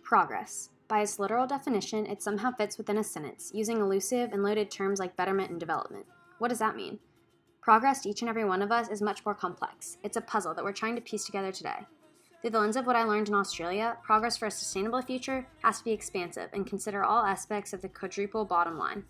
Progress. By its literal definition, it somehow fits within a sentence, using elusive and loaded terms like betterment and development. What does that mean? Progress to each and every one of us is much more complex. It's a puzzle that we're trying to piece together today. Through the lens of what I learned in Australia, progress for a sustainable future has to be expansive and consider all aspects of the quadruple bottom line.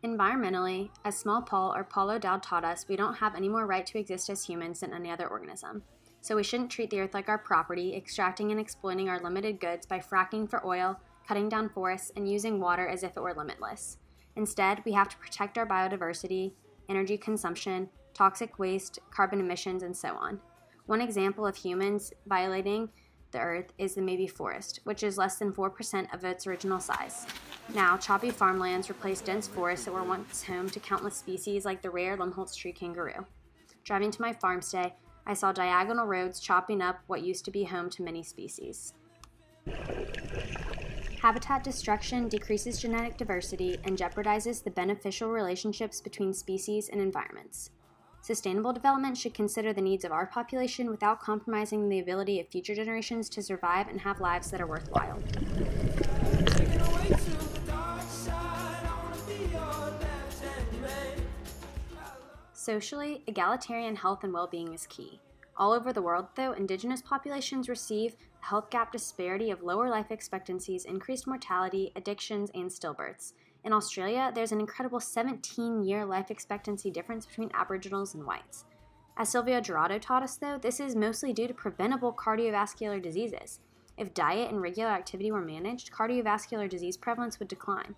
Environmentally, as small Paul or Paulo Dowd taught us, we don't have any more right to exist as humans than any other organism. So we shouldn't treat the earth like our property, extracting and exploiting our limited goods by fracking for oil, cutting down forests, and using water as if it were limitless. Instead, we have to protect our biodiversity, energy consumption, toxic waste, carbon emissions, and so on. One example of humans violating the earth is the maybe forest, which is less than 4% of its original size. Now, choppy farmlands replace dense forests that were once home to countless species like the rare Lumholtz tree kangaroo. Driving to my farmstay, I saw diagonal roads chopping up what used to be home to many species. Habitat destruction decreases genetic diversity and jeopardizes the beneficial relationships between species and environments. Sustainable development should consider the needs of our population without compromising the ability of future generations to survive and have lives that are worthwhile. Socially, egalitarian health and well-being is key. All over the world, though, Indigenous populations receive a health gap disparity of lower life expectancies, increased mortality, addictions, and stillbirths. In Australia, there's an incredible 17-year life expectancy difference between Aboriginals and whites. As Silvio Gerardo taught us, though, this is mostly due to preventable cardiovascular diseases. If diet and regular activity were managed, cardiovascular disease prevalence would decline.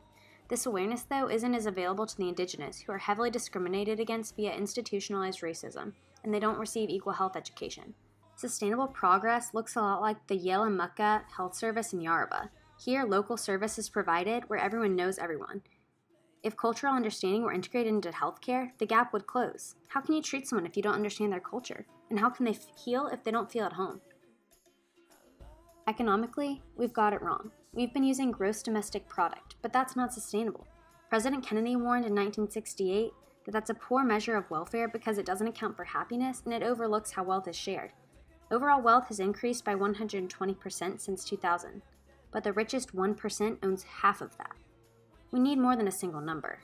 This awareness, though, isn't as available to the Indigenous, who are heavily discriminated against via institutionalized racism, and they don't receive equal health education. Sustainable progress looks a lot like the Yelamuka Health Service in Yarrabah. Here, local service is provided where everyone knows everyone. If cultural understanding were integrated into healthcare, the gap would close. How can you treat someone if you don't understand their culture? And how can they heal if they don't feel at home? Economically, we've got it wrong. We've been using gross domestic product, but that's not sustainable. President Kennedy warned in 1968 that that's a poor measure of welfare because it doesn't account for happiness and it overlooks how wealth is shared. Overall wealth has increased by 120% since 2000, but the richest 1% owns half of that. We need more than a single number.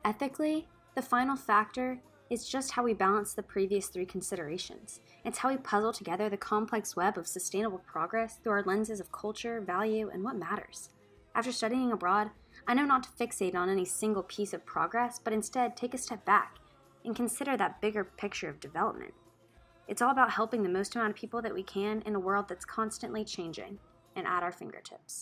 Ethically, the final factor is just how we balance the previous three considerations. It's how we puzzle together the complex web of sustainable progress through our lenses of culture, value, and what matters. After studying abroad, I know not to fixate on any single piece of progress, but instead take a step back and consider that bigger picture of development. It's all about helping the most amount of people that we can in a world that's constantly changing and at our fingertips.